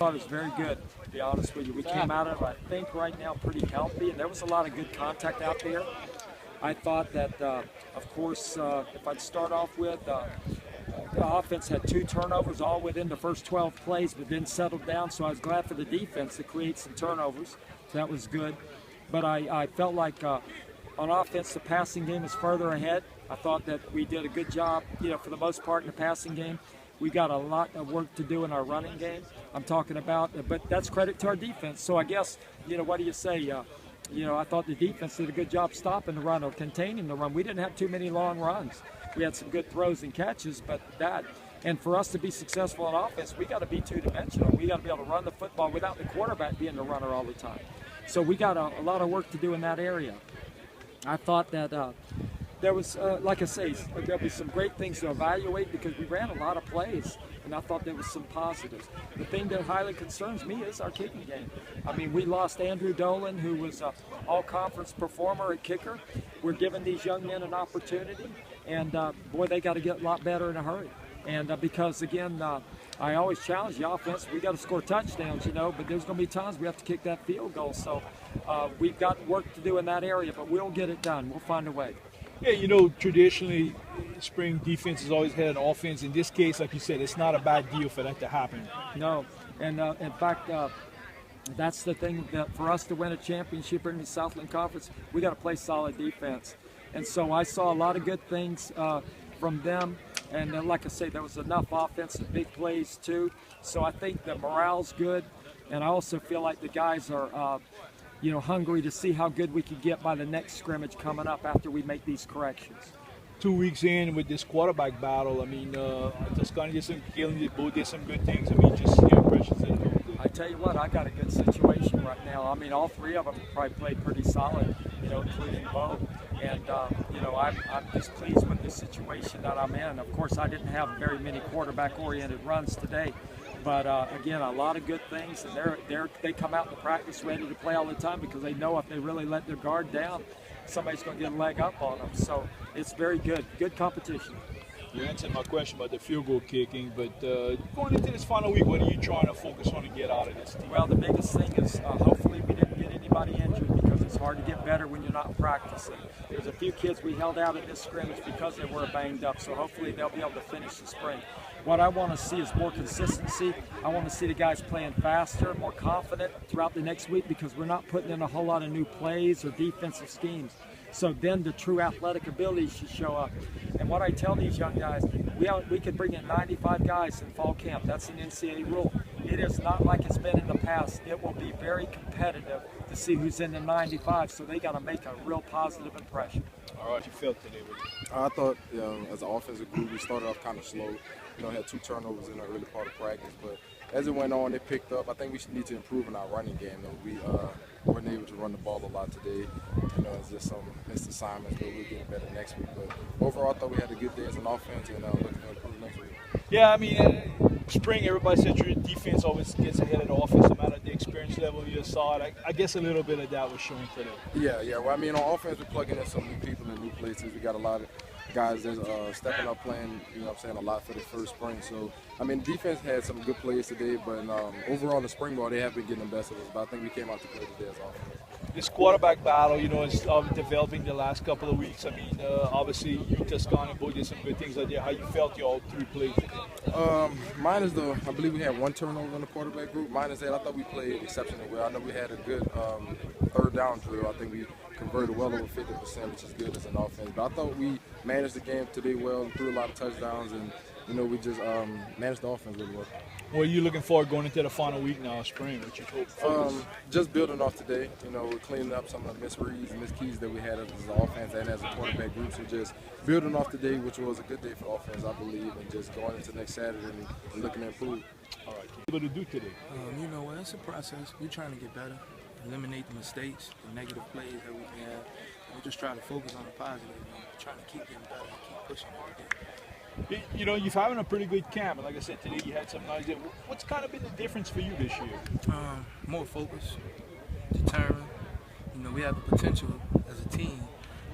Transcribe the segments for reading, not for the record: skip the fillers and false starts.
I thought it was very good, to be honest with you. We came out of it, I think, right now pretty healthy, and there was a lot of good contact out there. I thought that, of course, if I'd start off with, the offense had 2 turnovers all within the first 12 plays, but then settled down, so I was glad for the defense to create some turnovers. So that was good. But I felt like on offense, the passing game is further ahead. I thought that we did a good job, for the most part in the passing game. We got a lot of work to do in our running game. I'm talking about, but that's credit to our defense. So I guess, what do you say? I thought the defense did a good job stopping the run or containing the run. We didn't have too many long runs. We had some good throws and catches, but and for us to be successful on offense, we got to be two-dimensional. We got to be able to run the football without the quarterback being the runner all the time. So we got a lot of work to do in that area. I thought that there was, like I say, there'll be some great things to evaluate because we ran a lot of plays, and I thought there was some positives. The thing that highly concerns me is our kicking game. I mean, we lost Andrew Dolan, who was an all-conference performer at kicker. We're giving these young men an opportunity, and boy, they got to get a lot better in a hurry. And because, again, I always challenge the offense. We got to score touchdowns, but there's going to be times we have to kick that field goal. So we've got work to do in that area, but we'll get it done. We'll find a way. Yeah, traditionally, spring defense has always had an offense. In this case, like you said, it's not a bad deal for that to happen. No, and in fact, that's the thing that for us to win a championship in the Southland Conference, we got to play solid defense. And so I saw a lot of good things from them. And like I say, there was enough offense and big plays too. So I think the morale's good. And I also feel like the guys are hungry to see how good we could get by the next scrimmage coming up after we make these corrections. 2 weeks in with this quarterback battle, I mean, Kalen did some good things. I mean, just your impressions. I tell you what, I got a good situation right now. I mean, all 3 of them probably played pretty solid, including Bo. And, I'm just pleased with the situation that I'm in. Of course, I didn't have very many quarterback-oriented runs today. But, again, a lot of good things. And they come out to practice ready to play all the time because they know if they really let their guard down, somebody's going to get a leg up on them. So it's very good. Good competition. You answered my question about the field goal kicking, but going into this final week, what are you trying to focus on to get out of this team? Well, the biggest thing is hopefully we didn't get anybody injured because it's hard to get better when you're not practicing. There's a few kids we held out at this scrimmage because they were banged up, so hopefully they'll be able to finish the spring. What I want to see is more consistency. I want to see the guys playing faster, more confident throughout the next week because we're not putting in a whole lot of new plays or defensive schemes. So then the true athletic abilities should show up. And what I tell these young guys, we could bring in 95 guys in fall camp. That's an NCAA rule. It is not like it's been in the past. It will be very competitive to see who's in the 95, so they got to make a real positive impression. All right, you felt today with it? I thought, as an offensive group, we started off kind of slow. Had 2 turnovers in the early part of practice, but as it went on, they picked up. I think we need to improve in our running game. We weren't able to run the ball a lot today. It's just some missed assignments, but we'll get better next week. But overall, I thought we had a good day as an offense, and looking to improve next week. Yeah, I mean, spring, everybody said your defense always gets ahead of the offense, no matter the experience level you saw it. I guess a little bit of that was shown today. Yeah. Well, I mean, on offense, we're plugging in some new people in new places. We got a lot of guys that's stepping up playing, a lot for the first spring. So, I mean, defense had some good plays today, but overall in the spring ball, they have been getting the best of us. But I think we came out to play today as offense. This quarterback battle, is developing the last couple of weeks. I mean, obviously, you, Toscano, both did some good things out there. How you felt you all 3 plays today? Minus I believe we had 1 turnover in the quarterback group. Minus that, I thought we played exceptionally well. I know we had a good 3rd down drill. I think we converted well over 50%, which is good as an offense. But I thought we managed the game today well, threw a lot of touchdowns, and we just managed the offense really well. What are you looking for going into the final week now, spring? What you hope? Just building off today. We're cleaning up some of the misreads and miskeys that we had as an offense and as a quarterback group. So just building off today, which was a good day for offense, I believe, and just going into next Saturday and looking to improve. All right, what are you able to do today? It's a process. We're trying to get better, eliminate the mistakes, the negative plays that we have. We're just trying to focus on the positive and trying to keep getting better and keep pushing every day. You're having a pretty good camp, and like I said today, you had some nice. What's kind of been the difference for you this year? More focus, determined. We have the potential as a team.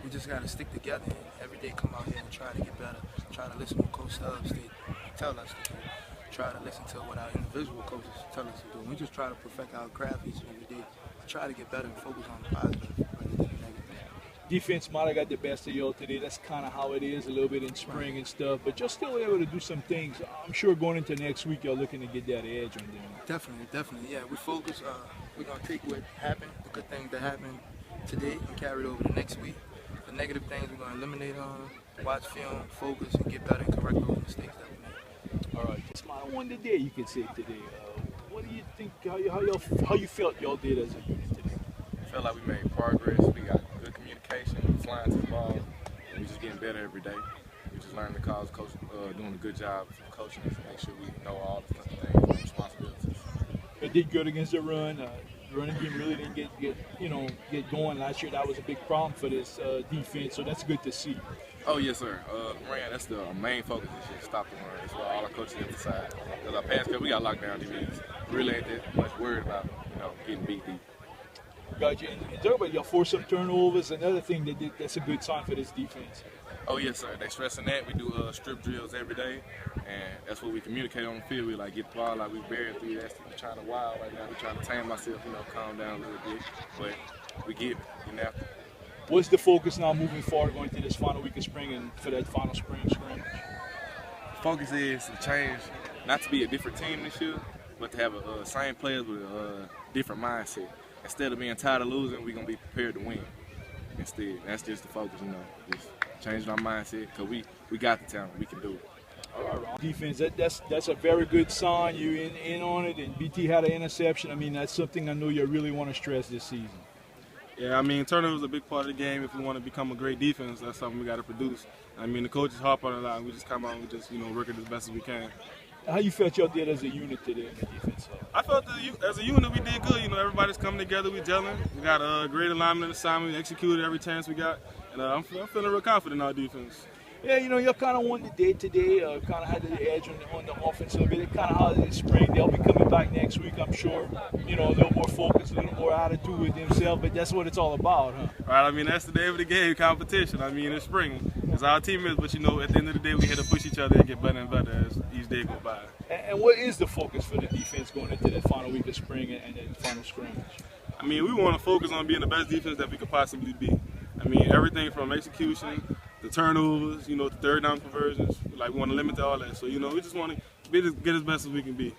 We just got to stick together and every day come out here and try to get better. Try to listen to Coach Stubbs tell us to do. try to listen to what our individual coaches tell us to do. We just try to perfect our craft each and every day. Try to get better and focus on the positive rather than the negative. Defense might have got the best of y'all today. That's kind of how it is a little bit in spring and stuff. But you're still able to do some things. I'm sure going into next week, you're looking to get that edge on them. Definitely. Yeah, we focus. We're going to take what happened, the good things that happened today, and carry it over to next week. The negative things we're going to eliminate on, watch film, focus, and get better and correct those mistakes that we made. All right. Smile one today, you could say today. What do you think, how you felt y'all did as a unit today? I felt like we made progress. We got good communication, flying to the ball. We just getting better every day. We just learning the cause, coach doing a good job of coaching us to make sure we know all the things and responsibilities. It did good against the run. The running game really didn't get going last year. That was a big problem for this defense, so that's good to see. Oh yes, sir. Ryan, that's the main focus this year. Stop the run. That's what all our coaches emphasize. Because our pass cut, we got lockdown DBs. We really ain't that much worried about getting beat deep. Got you. And talk about your force some turnovers. Another thing that's a good sign for this defense. Oh yes, sir. They stressing that. We do strip drills every day, and that's what we communicate on the field. We like get the ball like we buried through. That's we're trying to wild right now. We're trying to tame ourselves, calm down a little bit, but we get it. What's the focus now moving forward going into this final week of spring and for that final spring scrimmage? The focus is to change, not to be a different team this year, but to have a same players with a different mindset. Instead of being tired of losing, we're going to be prepared to win. Instead, that's just the focus, just changing our mindset because we got the talent, we can do it. All right, defense, that's a very good sign. You in on it, and BT had an interception. I mean, that's something I know you really want to stress this season. Yeah, I mean, turnovers is a big part of the game. If we want to become a great defense, that's something we got to produce. I mean, the coaches harp on it a lot. We just come out and we just, work it as best as we can. How you felt y'all did as a unit today in the defense? I felt as a unit we did good. Everybody's coming together. We gelling. We got a great alignment assignment. We executed every chance we got. And I'm feeling real confident in our defense. Yeah, y'all kind of won the day today, kind of had the edge on the offense a little bit. It kind of holiday spring. They'll be coming back next week, I'm sure. A little more focus, a little more attitude with themselves, but that's what it's all about, huh? Right, I mean, that's the day of the game, competition. I mean, it's spring. It's our teammates, but at the end of the day, we have to push each other and get better and better as each day goes by. And what is the focus for the defense going into that final week of spring and the final scrimmage? I mean, we want to focus on being the best defense that we could possibly be. I mean, everything from execution, the turnovers, the third down conversions. We want to limit all that. So, we just want to get as best as we can be.